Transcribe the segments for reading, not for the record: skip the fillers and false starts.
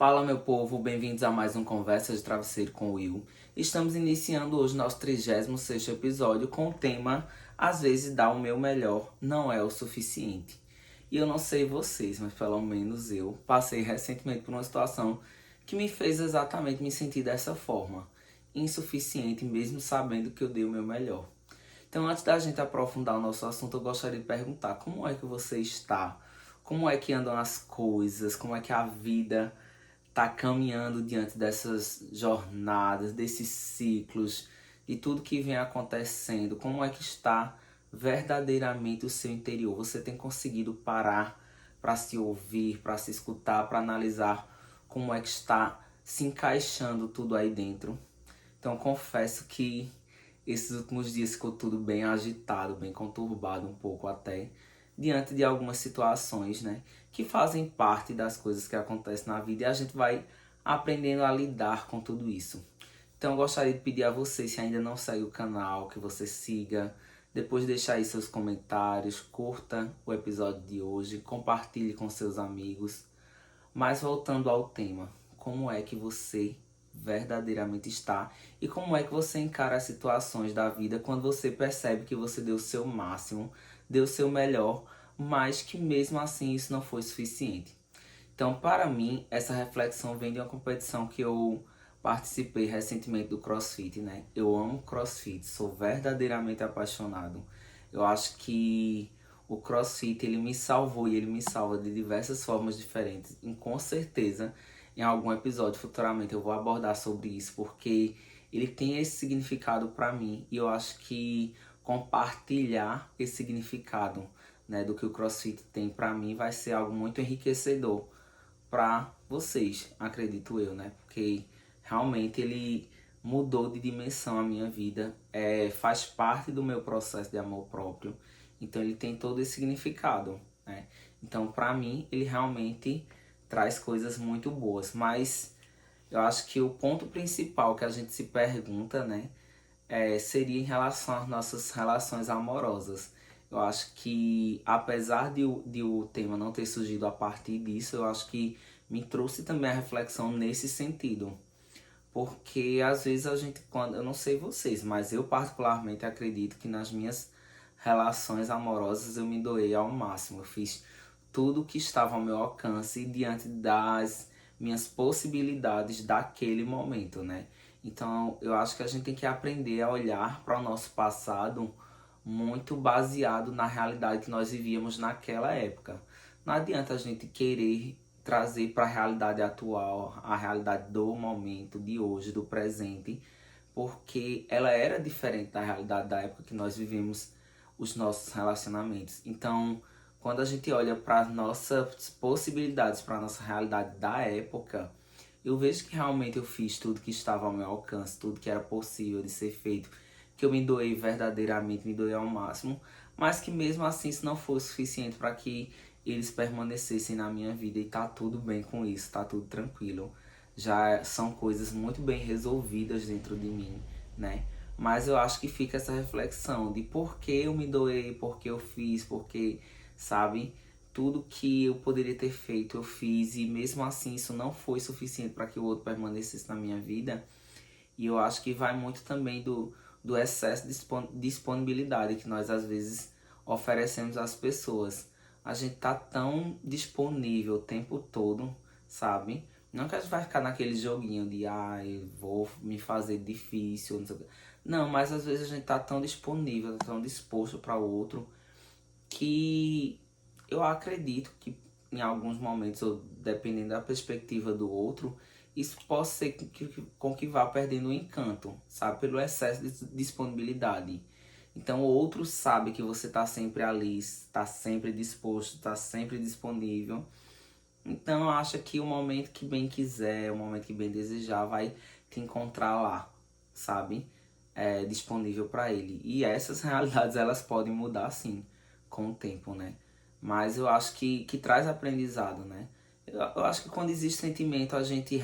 Fala, meu povo, bem-vindos a mais um Conversa de Travesseiro com o Will. Estamos iniciando hoje nosso 36º episódio com o tema "Às vezes dar o meu melhor não é o suficiente". E eu não sei vocês, mas pelo menos eu passei recentemente por uma situação que me fez exatamente me sentir dessa forma, insuficiente mesmo sabendo que eu dei o meu melhor. Então, antes da gente aprofundar o nosso assunto, eu gostaria de perguntar como é que você está? Como é que andam as coisas? Como é que a vida tá caminhando diante dessas jornadas, desses ciclos, de tudo que vem acontecendo? Como é que está verdadeiramente o seu interior? Você tem conseguido parar para se ouvir, para se escutar, para analisar como é que está se encaixando tudo aí dentro? Então confesso que esses últimos dias ficou tudo bem agitado, bem conturbado um pouco até, diante de algumas situações, né, que fazem parte das coisas que acontecem na vida e a gente vai aprendendo a lidar com tudo isso. Então eu gostaria de pedir a você, se ainda não segue o canal, que você siga, depois deixar aí seus comentários, curta o episódio de hoje, compartilhe com seus amigos. Mas voltando ao tema, como é que você verdadeiramente está e como é que você encara as situações da vida quando você percebe que você deu o seu máximo, deu o seu melhor, mas que mesmo assim isso não foi suficiente. Então, para mim, essa reflexão vem de uma competição que eu participei recentemente do CrossFit, né? Eu amo CrossFit, sou verdadeiramente apaixonado. Eu acho que o CrossFit ele me salvou e ele me salva de diversas formas diferentes. E com certeza, em algum episódio futuramente eu vou abordar sobre isso, porque ele tem esse significado para mim e eu acho que compartilhar esse significado, né, do que o CrossFit tem para mim vai ser algo muito enriquecedor para vocês, acredito eu, né? Porque realmente ele mudou de dimensão a minha vida, faz parte do meu processo de amor próprio, então ele tem todo esse significado, né? Então, para mim, ele realmente traz coisas muito boas, mas eu acho que o ponto principal que a gente se pergunta, né, seria em relação às nossas relações amorosas. Eu acho que, apesar de o tema não ter surgido a partir disso, eu acho que me trouxe também a reflexão nesse sentido. Porque às vezes a gente, quando, eu não sei vocês, mas eu particularmente acredito que nas minhas relações amorosas eu me doei ao máximo. Eu fiz tudo o que estava ao meu alcance diante das minhas possibilidades daquele momento, né? Então eu acho que a gente tem que aprender a olhar para o nosso passado muito baseado na realidade que nós vivíamos naquela época. Não adianta a gente querer trazer para a realidade atual, a realidade do momento, de hoje, do presente, porque ela era diferente da realidade da época que nós vivemos os nossos relacionamentos. Então, quando a gente olha para as nossas possibilidades, para a nossa realidade da época, eu vejo que realmente eu fiz tudo que estava ao meu alcance, tudo que era possível de ser feito, que eu me doei verdadeiramente, me doei ao máximo, mas que mesmo assim isso não foi suficiente para que eles permanecessem na minha vida e tá tudo bem com isso, tá tudo tranquilo. Já são coisas muito bem resolvidas dentro de mim, né? Mas eu acho que fica essa reflexão de por que eu me doei, por que eu fiz, porque, sabe, tudo que eu poderia ter feito eu fiz e mesmo assim isso não foi suficiente para que o outro permanecesse na minha vida. E eu acho que vai muito também do excesso de disponibilidade que nós às vezes oferecemos às pessoas. A gente tá tão disponível o tempo todo, sabe? Não que a gente vai ficar naquele joguinho de eu vou me fazer difícil, não sei o quê. Não, mas às vezes a gente tá tão disponível, tão disposto para o outro, que eu acredito que em alguns momentos, ou dependendo da perspectiva do outro, isso pode ser com que vá perdendo o encanto, sabe? Pelo excesso de disponibilidade. Então o outro sabe que você está sempre ali, está sempre disposto, está sempre disponível. Então acha que o momento que bem quiser, o momento que bem desejar, vai te encontrar lá, sabe? Disponível para ele. E essas realidades elas podem mudar sim com o tempo, né? Mas eu acho que traz aprendizado, né? Eu acho que quando existe sentimento, a gente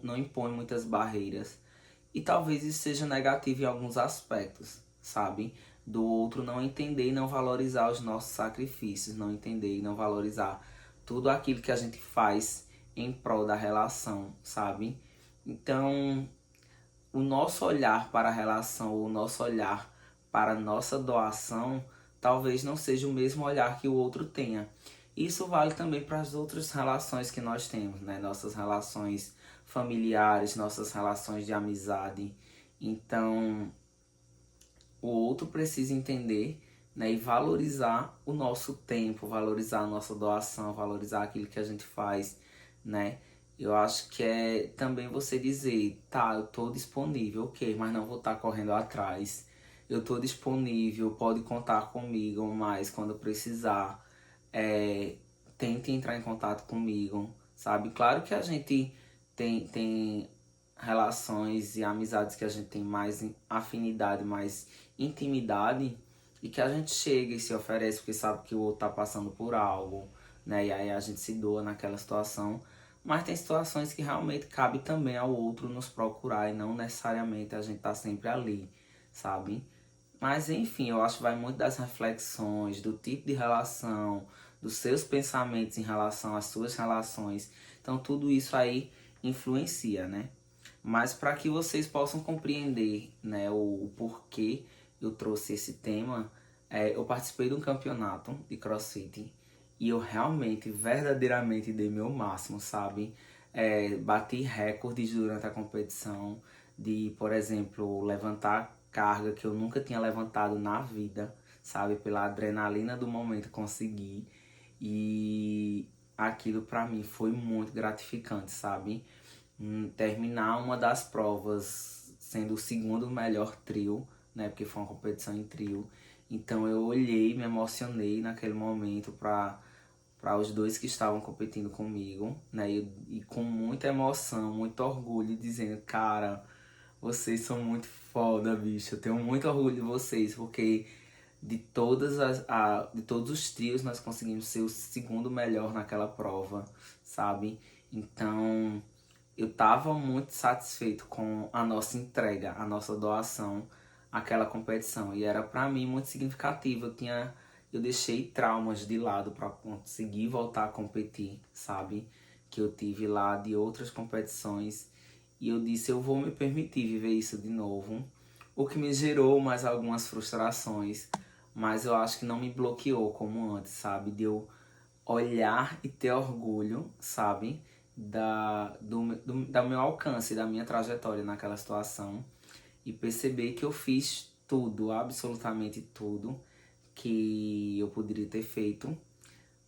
não impõe muitas barreiras. E talvez isso seja negativo em alguns aspectos, sabe? Do outro não entender e não valorizar os nossos sacrifícios, não entender e não valorizar tudo aquilo que a gente faz em prol da relação, sabe? Então, o nosso olhar para a relação, o nosso olhar para a nossa doação, talvez não seja o mesmo olhar que o outro tenha. Isso vale também para as outras relações que nós temos, né? Nossas relações familiares, nossas relações de amizade. Então, o outro precisa entender, né, e valorizar o nosso tempo, valorizar a nossa doação, valorizar aquilo que a gente faz, né? Eu acho que é também você dizer, tá, eu tô disponível, ok, mas não vou estar correndo atrás. Eu tô disponível, pode contar comigo, mas quando precisar, é, tente entrar em contato comigo, sabe? Claro que a gente tem relações e amizades que a gente tem mais afinidade, mais intimidade, e que a gente chega e se oferece porque sabe que o outro tá passando por algo, né? E aí a gente se doa naquela situação. Mas tem situações que realmente cabe também ao outro nos procurar e não necessariamente a gente tá sempre ali, sabe? Mas enfim, eu acho que vai muito das reflexões, do tipo de relação, dos seus pensamentos em relação às suas relações. Então tudo isso aí influencia, né? Mas para que vocês possam compreender, né, o porquê eu trouxe esse tema, eu participei de um campeonato de CrossFit e eu realmente, verdadeiramente dei meu máximo, sabe? Bati recordes durante a competição de, por exemplo, levantar carga que eu nunca tinha levantado na vida, sabe? Pela adrenalina do momento consegui. E aquilo para mim foi muito gratificante, sabe? Terminar uma das provas sendo o segundo melhor trio, né? Porque foi uma competição em trio. Então eu olhei, me emocionei naquele momento para os dois que estavam competindo comigo, né? E com muita emoção, muito orgulho, dizendo, cara, vocês são muito foda, bicho. Eu tenho muito orgulho de vocês, porque de todos os trios nós conseguimos ser o segundo melhor naquela prova, sabe? Então, eu tava muito satisfeito com a nossa entrega, a nossa doação àquela competição. E era para mim muito significativo. Eu deixei traumas de lado para conseguir voltar a competir, sabe? Que eu tive lá de outras competições. E eu disse, eu vou me permitir viver isso de novo. O que me gerou mais algumas frustrações. Mas eu acho que não me bloqueou como antes, sabe? De eu olhar e ter orgulho, sabe? Da meu alcance, da minha trajetória naquela situação. E perceber que eu fiz tudo, absolutamente tudo que eu poderia ter feito,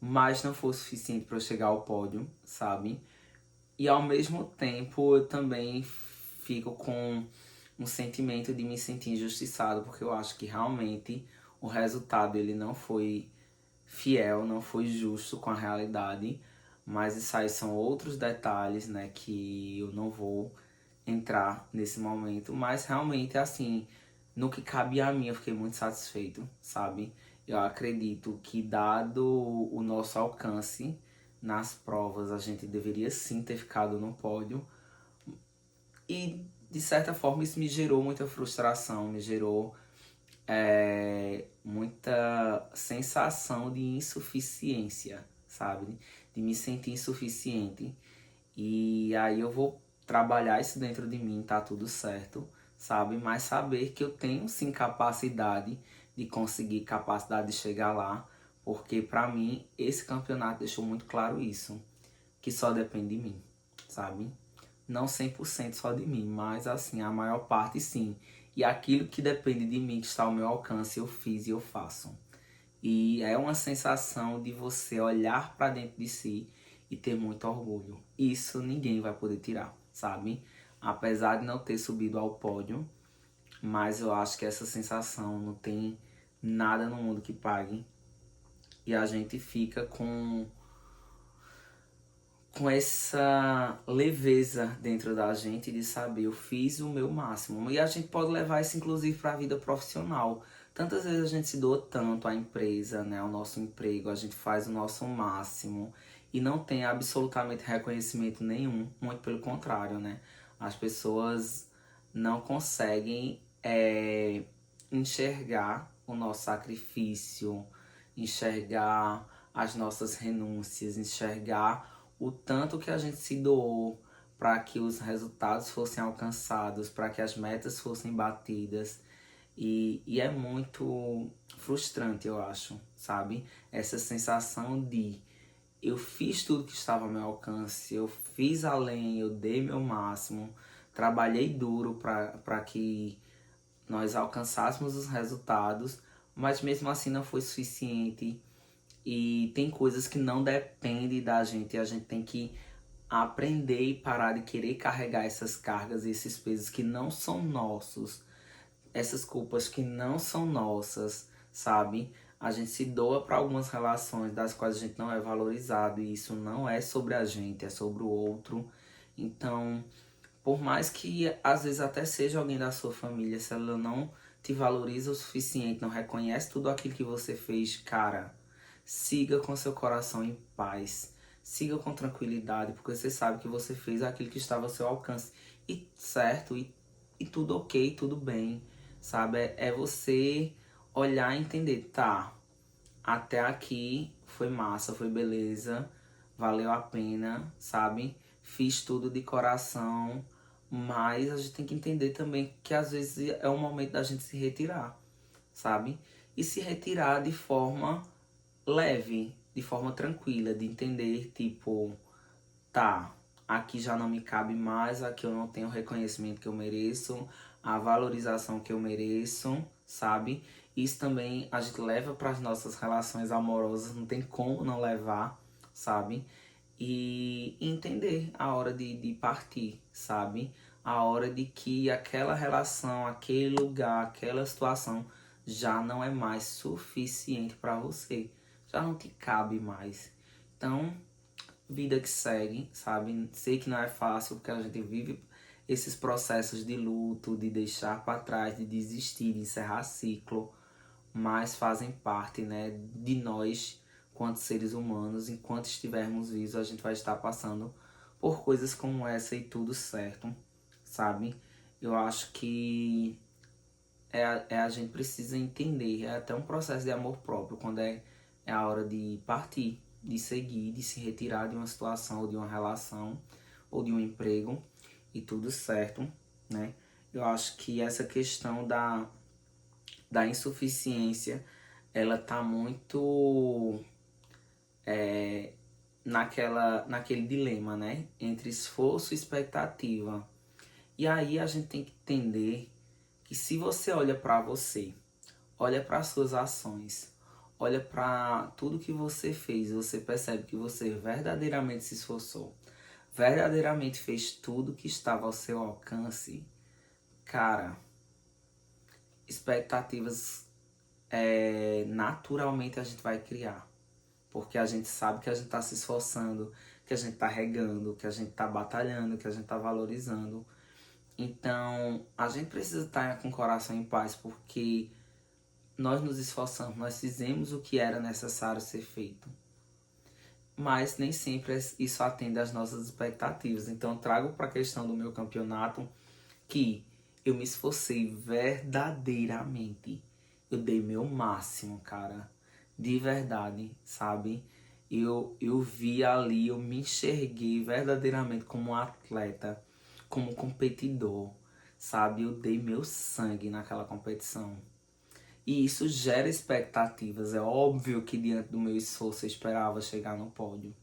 mas não foi o suficiente para eu chegar ao pódio, sabe? E ao mesmo tempo eu também fico com um sentimento de me sentir injustiçado, porque eu acho que realmente o resultado ele não foi fiel, não foi justo com a realidade, mas isso aí são outros detalhes, né, que eu não vou entrar nesse momento, mas realmente assim, no que cabe a mim, eu fiquei muito satisfeito, sabe? Eu acredito que dado o nosso alcance nas provas, a gente deveria sim ter ficado no pódio. E de certa forma isso me gerou muita frustração, me gerou muita sensação de insuficiência, sabe? De me sentir insuficiente. E aí eu vou trabalhar isso dentro de mim, tá tudo certo, sabe? Mas saber que eu tenho sim capacidade de conseguir, capacidade de chegar lá, porque pra mim esse campeonato deixou muito claro isso, que só depende de mim, sabe? Não 100% só de mim, mas assim, a maior parte sim. E aquilo que depende de mim, que está ao meu alcance, eu fiz e eu faço. E é uma sensação de você olhar para dentro de si e ter muito orgulho. Isso ninguém vai poder tirar, sabe? Apesar de não ter subido ao pódio, mas eu acho que essa sensação não tem nada no mundo que pague. E a gente fica com essa leveza dentro da gente de saber eu fiz o meu máximo. E a gente pode levar isso inclusive para a vida profissional. Tantas vezes a gente se doa tanto à empresa, né, ao nosso emprego, a gente faz o nosso máximo e não tem absolutamente reconhecimento nenhum, muito pelo contrário, né? As pessoas não conseguem enxergar o nosso sacrifício, enxergar as nossas renúncias, enxergar o tanto que a gente se doou para que os resultados fossem alcançados, para que as metas fossem batidas. E é muito frustrante, eu acho, sabe? Essa sensação de eu fiz tudo que estava ao meu alcance, eu fiz além, eu dei meu máximo, trabalhei duro para que nós alcançássemos os resultados, mas mesmo assim não foi suficiente. E tem coisas que não dependem da gente, e a gente tem que aprender e parar de querer carregar essas cargas e esses pesos que não são nossos, essas culpas que não são nossas, sabe? A gente se doa para algumas relações das quais a gente não é valorizado e isso não é sobre a gente, é sobre o outro. Então, por mais que às vezes até seja alguém da sua família, se ela não te valoriza o suficiente, não reconhece tudo aquilo que você fez, cara, siga com seu coração em paz. Siga com tranquilidade, porque você sabe que você fez aquilo que estava ao seu alcance. E certo, e tudo ok, tudo bem, sabe? É você olhar e entender, tá, até aqui foi massa, foi beleza, valeu a pena, sabe? Fiz tudo de coração, mas a gente tem que entender também que às vezes é o momento da gente se retirar, sabe? E se retirar de forma leve, de forma tranquila, de entender, tipo, tá, aqui já não me cabe mais, aqui eu não tenho o reconhecimento que eu mereço, a valorização que eu mereço, sabe? Isso também a gente leva para as nossas relações amorosas, não tem como não levar, sabe? E entender a hora de partir, sabe? A hora de que aquela relação, aquele lugar, aquela situação já não é mais suficiente para você, já não te cabe mais. Então, vida que segue, sabe? Sei que não é fácil porque a gente vive esses processos de luto, de deixar para trás, de desistir, de encerrar ciclo, mas fazem parte, né, de nós, quanto seres humanos. Enquanto estivermos vivos, a gente vai estar passando por coisas como essa e tudo certo, sabe? Eu acho que a gente precisa entender, é até um processo de amor próprio, quando é a hora de partir, de seguir, de se retirar de uma situação ou de uma relação ou de um emprego e tudo certo, né? Eu acho que essa questão da insuficiência, ela tá muito naquele dilema, né? Entre esforço e expectativa. E aí a gente tem que entender que se você olha para você, olha para suas ações, olha para tudo que você fez, você percebe que você verdadeiramente se esforçou, verdadeiramente fez tudo que estava ao seu alcance, cara, expectativas naturalmente a gente vai criar. Porque a gente sabe que a gente está se esforçando, que a gente está regando, que a gente está batalhando, que a gente está valorizando. Então, a gente precisa estar com o coração em paz, porque nós nos esforçamos, nós fizemos o que era necessário ser feito. Mas nem sempre isso atende às nossas expectativas. Então, eu trago para a questão do meu campeonato que eu me esforcei verdadeiramente. Eu dei meu máximo, cara. De verdade, sabe? Eu vi ali, eu me enxerguei verdadeiramente como um atleta, como um competidor, sabe? Eu dei meu sangue naquela competição. E isso gera expectativas. É óbvio que diante do meu esforço eu esperava chegar no pódio.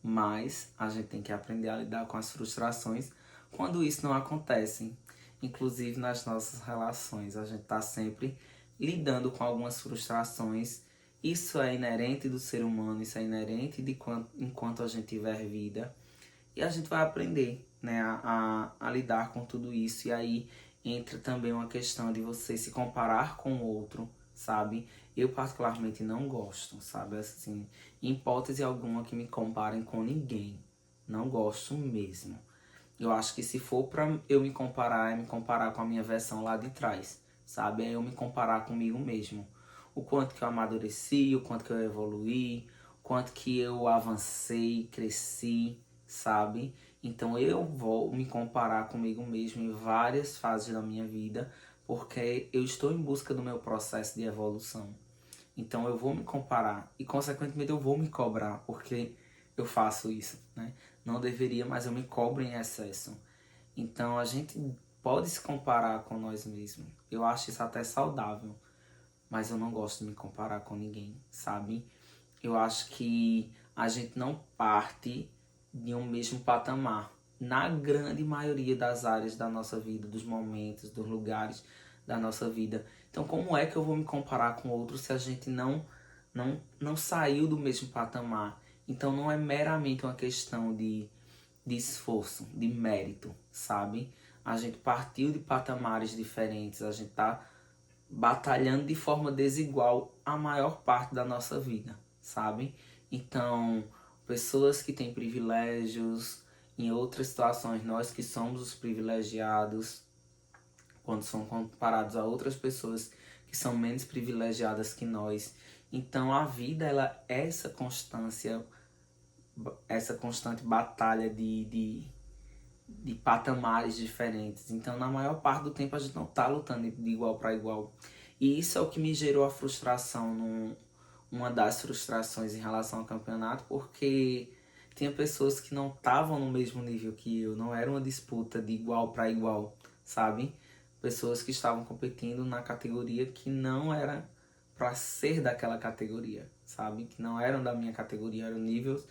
Mas a gente tem que aprender a lidar com as frustrações quando isso não acontece. Inclusive nas nossas relações. A gente está sempre lidando com algumas frustrações. Isso é inerente do ser humano, isso é inerente de enquanto a gente tiver vida. E a gente vai aprender, né, a lidar com tudo isso. E aí entra também uma questão de você se comparar com o outro, sabe? Eu particularmente não gosto, sabe? Assim, em hipótese alguma que me comparem com ninguém. Não gosto mesmo. Eu acho que se for pra eu me comparar, é me comparar com a minha versão lá de trás, sabe? É eu me comparar comigo mesmo. O quanto que eu amadureci, o quanto que eu evoluí, o quanto que eu avancei, cresci, sabe? Então eu vou me comparar comigo mesmo em várias fases da minha vida, porque eu estou em busca do meu processo de evolução. Então eu vou me comparar e consequentemente eu vou me cobrar, porque eu faço isso, né? Não deveria, mas eu me cobro em excesso. Então a gente pode se comparar com nós mesmos. Eu acho isso até saudável, mas eu não gosto de me comparar com ninguém, sabe? Eu acho que a gente não parte de um mesmo patamar. Na grande maioria das áreas da nossa vida, dos momentos, dos lugares da nossa vida. Então, como é que eu vou me comparar com outro se a gente não saiu do mesmo patamar? Então, não é meramente uma questão de esforço, de mérito, sabe? A gente partiu de patamares diferentes, a gente tá batalhando de forma desigual a maior parte da nossa vida, sabe? Então, pessoas que têm privilégios, em outras situações, nós que somos os privilegiados, quando são comparados a outras pessoas que são menos privilegiadas que nós. Então, a vida, ela é essa constância, essa constante batalha de patamares diferentes. Então, na maior parte do tempo, a gente não tá lutando de igual para igual. E isso é o que me gerou a frustração, uma das frustrações em relação ao campeonato, porque tinha pessoas que não estavam no mesmo nível que eu, não era uma disputa de igual para igual, sabe? Pessoas que estavam competindo na categoria que não era para ser daquela categoria, sabe? Que não eram da minha categoria, eram níveis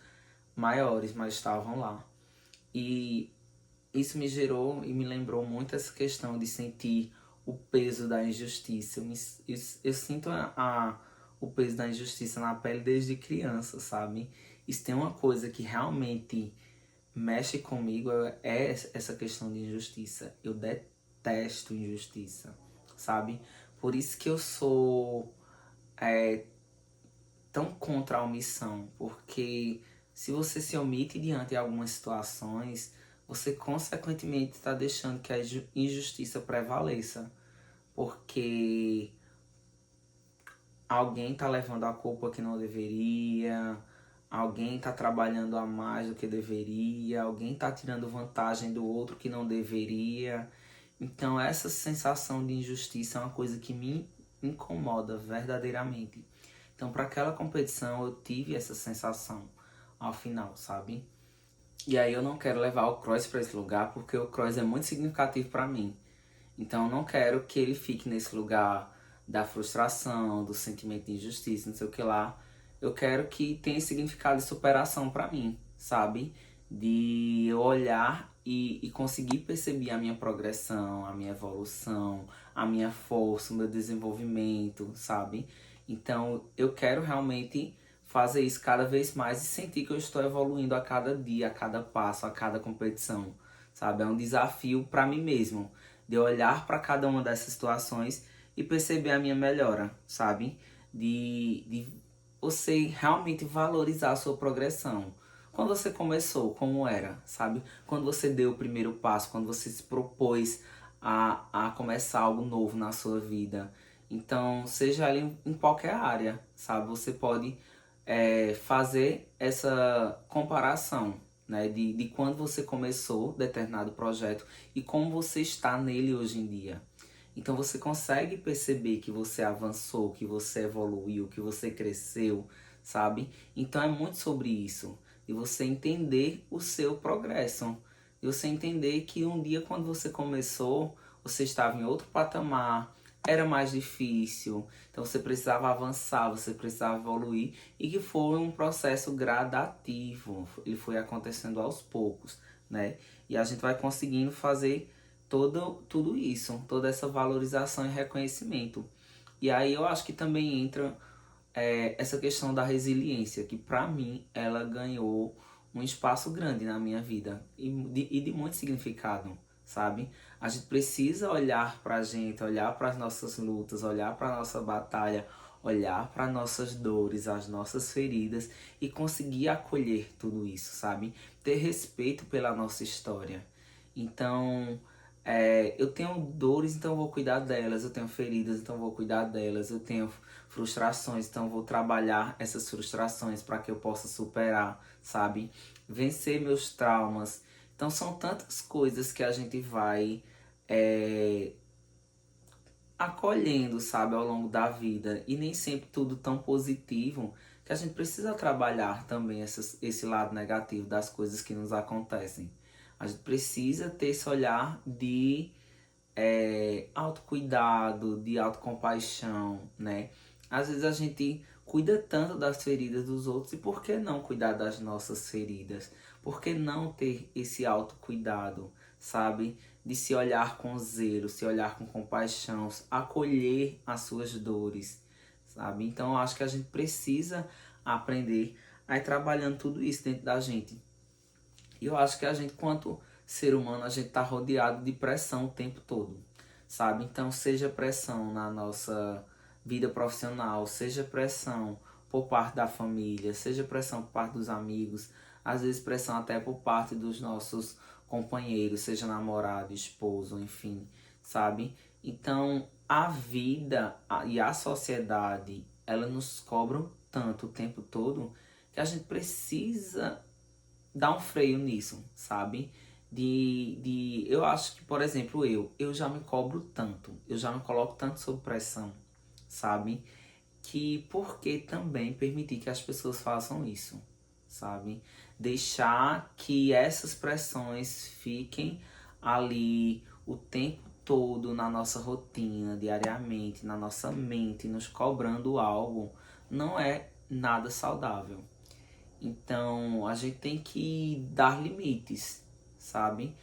maiores, mas estavam lá. E isso me gerou e me lembrou muito essa questão de sentir o peso da injustiça. Eu sinto o peso da injustiça na pele desde criança, sabe? Isso tem uma coisa que realmente mexe comigo, é essa questão de injustiça. Eu detesto injustiça, sabe? Por isso que eu sou tão contra a omissão, porque se você se omite diante de algumas situações, você consequentemente está deixando que a injustiça prevaleça, porque alguém está levando a culpa que não deveria, alguém está trabalhando a mais do que deveria, alguém está tirando vantagem do outro que não deveria. Então essa sensação de injustiça é uma coisa que me incomoda verdadeiramente. Então, para aquela competição, eu tive essa sensação ao final, sabe? E aí eu não quero levar o cross para esse lugar, porque o cross é muito significativo para mim. Então, eu não quero que ele fique nesse lugar da frustração, do sentimento de injustiça, não sei o que lá. Eu quero que tenha significado de superação para mim, sabe? De eu olhar e conseguir perceber a minha progressão, a minha evolução, a minha força, o meu desenvolvimento, sabe? Então, eu quero realmente fazer isso cada vez mais e sentir que eu estou evoluindo a cada dia, a cada passo, a cada competição, sabe? É um desafio para mim mesmo, de olhar para cada uma dessas situações e perceber a minha melhora, sabe? De você realmente valorizar a sua progressão. Quando você começou, como era, sabe? Quando você deu o primeiro passo, quando você se propôs a começar algo novo na sua vida. Então, seja ali em qualquer área, sabe? Você pode fazer essa comparação, né? De quando você começou determinado projeto e como você está nele hoje em dia. Então você consegue perceber que você avançou, que você evoluiu, que você cresceu, sabe? Então é muito sobre isso. E você entender o seu progresso. E você entender que um dia quando você começou, você estava em outro patamar, era mais difícil, então você precisava avançar, você precisava evoluir e que foi um processo gradativo, ele foi acontecendo aos poucos, né? E a gente vai conseguindo fazer tudo isso, toda essa valorização e reconhecimento. E aí eu acho que também entra essa questão da resiliência, que para mim ela ganhou um espaço grande na minha vida e de muito significado, sabe? A gente precisa olhar pra gente, olhar para as nossas lutas, olhar para nossa batalha, olhar para nossas dores, as nossas feridas e conseguir acolher tudo isso, sabe? Ter respeito pela nossa história. Então, eu tenho dores, então eu vou cuidar delas. Eu tenho feridas, então eu vou cuidar delas. Eu tenho frustrações, então eu vou trabalhar essas frustrações para que eu possa superar, sabe? Vencer meus traumas. Então são tantas coisas que a gente vai acolhendo, sabe, ao longo da vida. E nem sempre tudo tão positivo que a gente precisa trabalhar também esse lado negativo das coisas que nos acontecem. A gente precisa ter esse olhar de autocuidado, de autocompaixão, né? Às vezes a gente cuida tanto das feridas dos outros, e por que não cuidar das nossas feridas? Por que não ter esse autocuidado, sabe? De se olhar com zelo, se olhar com compaixão, acolher as suas dores, sabe? Então eu acho que a gente precisa aprender a ir trabalhando tudo isso dentro da gente. E eu acho que a gente, quanto ser humano, a gente tá rodeado de pressão o tempo todo, sabe? Então, seja pressão na nossa vida profissional, seja pressão por parte da família, seja pressão por parte dos amigos, às vezes pressão até por parte dos nossos companheiros, seja namorado, esposo, enfim, sabe? Então, a vida e a sociedade, ela nos cobram tanto o tempo todo que a gente precisa dar um freio nisso, sabe? Eu acho que, por exemplo, eu já me cobro tanto, eu já me coloco tanto sob pressão, sabe? Que por que também permitir que as pessoas façam isso, sabe? Deixar que essas pressões fiquem ali o tempo todo na nossa rotina, diariamente, na nossa mente, nos cobrando algo, não é nada saudável. Então a gente tem que dar limites, sabe?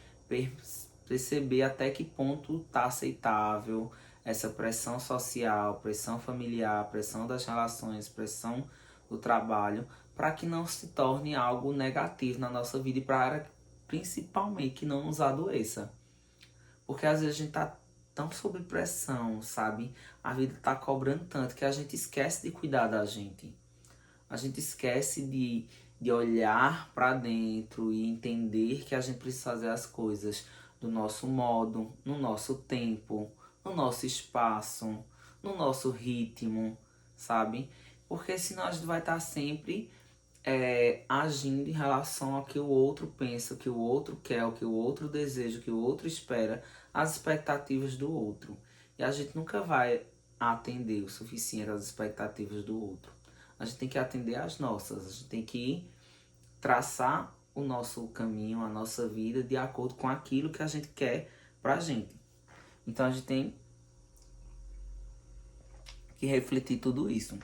Perceber até que ponto tá aceitável essa pressão social, pressão familiar, pressão das relações, pressão do trabalho, para que não se torne algo negativo na nossa vida e para principalmente que não nos adoeça. Porque às vezes a gente tá tão sob pressão, sabe? A vida tá cobrando tanto que a gente esquece de cuidar da gente. A gente esquece de olhar para dentro e entender que a gente precisa fazer as coisas do nosso modo, no nosso tempo, no nosso espaço, no nosso ritmo, sabe? Porque senão a gente vai estar sempre agindo em relação ao que o outro pensa, o que o outro quer, o que o outro deseja, o que o outro espera, as expectativas do outro. E a gente nunca vai atender o suficiente às expectativas do outro. A gente tem que atender às nossas, a gente tem que traçar o nosso caminho, a nossa vida de acordo com aquilo que a gente quer pra gente. Então a gente tem que refletir tudo isso.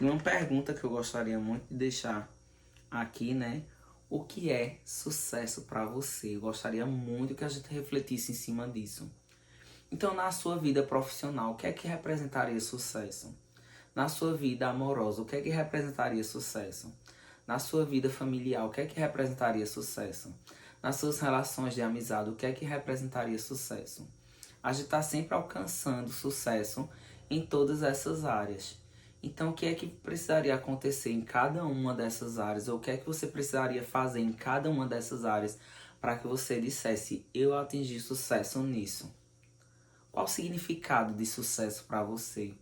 E uma pergunta que eu gostaria muito de deixar aqui, né? O que é sucesso para você? Eu gostaria muito que a gente refletisse em cima disso. Então, na sua vida profissional, o que é que representaria sucesso? Na sua vida amorosa, o que é que representaria sucesso? Na sua vida familiar, o que é que representaria sucesso? Nas suas relações de amizade, o que é que representaria sucesso? A gente está sempre alcançando sucesso em todas essas áreas. Então, o que é que precisaria acontecer em cada uma dessas áreas? Ou o que é que você precisaria fazer em cada uma dessas áreas para que você dissesse, eu atingi sucesso nisso? Qual o significado de sucesso para você?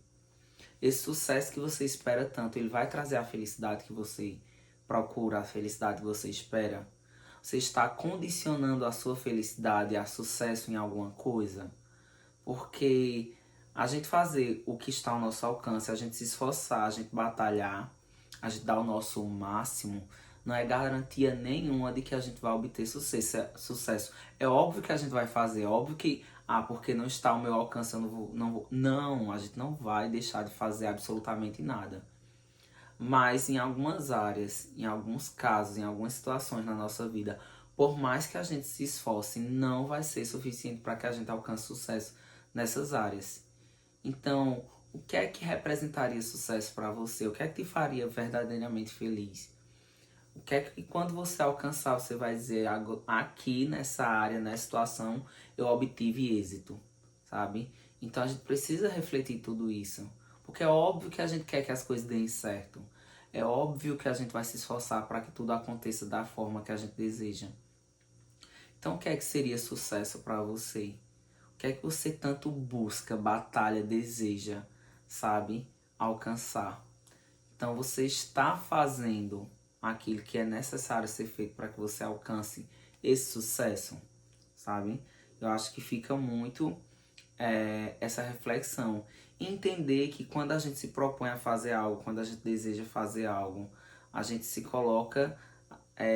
Esse sucesso que você espera tanto, ele vai trazer a felicidade que você procura, a felicidade que você espera? Você está condicionando a sua felicidade a sucesso em alguma coisa? Porque a gente fazer o que está ao nosso alcance, a gente se esforçar, a gente batalhar, a gente dar o nosso máximo, não é garantia nenhuma de que a gente vai obter sucesso. É óbvio que a gente vai fazer, é óbvio que, porque não está ao meu alcance, eu não vou, não vou. Não, a gente não vai deixar de fazer absolutamente nada. Mas em algumas áreas, em alguns casos, em algumas situações na nossa vida, por mais que a gente se esforce, não vai ser suficiente para que a gente alcance sucesso nessas áreas. Então, o que é que representaria sucesso para você? O que é que te faria verdadeiramente feliz? O que é que quando você alcançar, você vai dizer, aqui nessa área, nessa situação, eu obtive êxito, sabe? Então a gente precisa refletir tudo isso. Porque é óbvio que a gente quer que as coisas deem certo. É óbvio que a gente vai se esforçar para que tudo aconteça da forma que a gente deseja. Então o que é que seria sucesso para você? O que é que você tanto busca, batalha, deseja, sabe? Alcançar. Então você está fazendo aquilo que é necessário ser feito para que você alcance esse sucesso, sabe? Eu acho que fica muito essa reflexão. E entender que quando a gente se propõe a fazer algo, quando a gente deseja fazer algo, a gente se coloca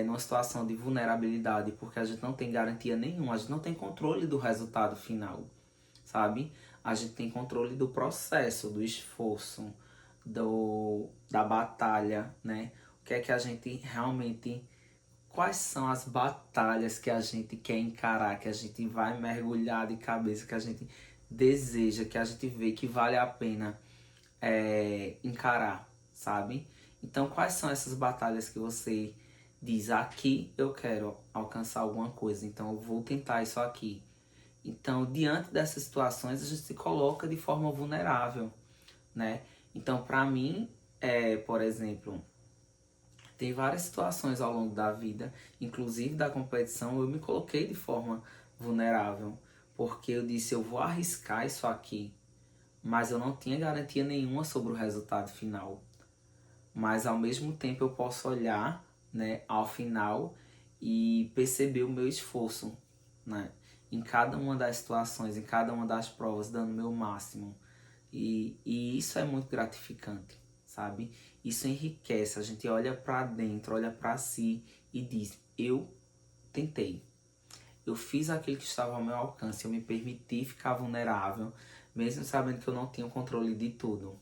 numa situação de vulnerabilidade, porque a gente não tem garantia nenhuma, a gente não tem controle do resultado final, sabe? A gente tem controle do processo, do esforço, da batalha, né? O que é que a gente realmente... Quais são as batalhas que a gente quer encarar, que a gente vai mergulhar de cabeça, que a gente deseja, que a gente vê que vale a pena encarar, sabe? Então, quais são essas batalhas que você diz, aqui eu quero alcançar alguma coisa, então eu vou tentar isso aqui. Então, diante dessas situações, a gente se coloca de forma vulnerável, né? Então, para mim, por exemplo, tem várias situações ao longo da vida, inclusive da competição, eu me coloquei de forma vulnerável, porque eu disse, eu vou arriscar isso aqui, mas eu não tinha garantia nenhuma sobre o resultado final. Mas ao mesmo tempo eu posso olhar, né, ao final e perceber o meu esforço, né, em cada uma das situações, em cada uma das provas, dando o meu máximo. E isso é muito gratificante, sabe? Isso enriquece, a gente olha para dentro, olha para si e diz, eu tentei. Eu fiz aquilo que estava ao meu alcance, eu me permiti ficar vulnerável, mesmo sabendo que eu não tinha o controle de tudo.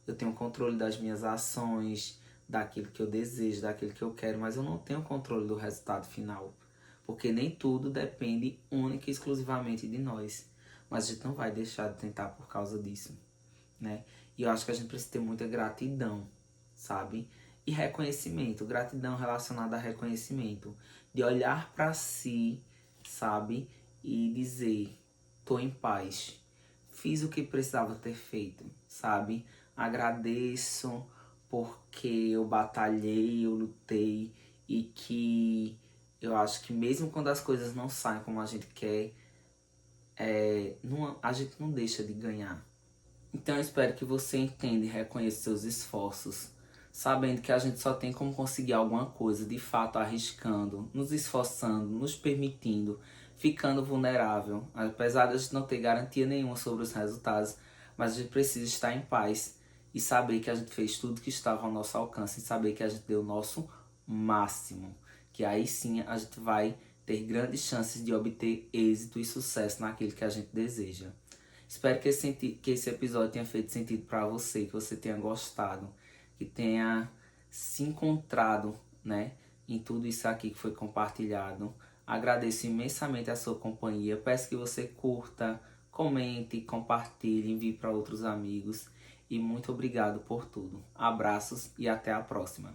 Eu tenho controle das minhas ações, daquilo que eu desejo, daquilo que eu quero, mas eu não tenho controle do resultado final. Porque nem tudo depende única e exclusivamente de nós. Mas a gente não vai deixar de tentar por causa disso, né? E eu acho que a gente precisa ter muita gratidão, sabe? E reconhecimento, gratidão relacionada a reconhecimento. De olhar para si, sabe? E dizer, tô em paz. Fiz o que precisava ter feito, sabe? Agradeço porque eu batalhei, eu lutei e que eu acho que mesmo quando as coisas não saem como a gente quer, a gente não deixa de ganhar. Então eu espero que você entenda e reconheça seus esforços, sabendo que a gente só tem como conseguir alguma coisa de fato arriscando, nos esforçando, nos permitindo, ficando vulnerável. Apesar de a gente não ter garantia nenhuma sobre os resultados, mas a gente precisa estar em paz e saber que a gente fez tudo que estava ao nosso alcance e saber que a gente deu o nosso máximo. Que aí sim a gente vai ter grandes chances de obter êxito e sucesso naquilo que a gente deseja. Espero que esse episódio tenha feito sentido para você, que você tenha gostado, que tenha se encontrado, né, em tudo isso aqui que foi compartilhado. Agradeço imensamente a sua companhia. Peço que você curta, comente, compartilhe, envie para outros amigos. E muito obrigado por tudo. Abraços e até a próxima.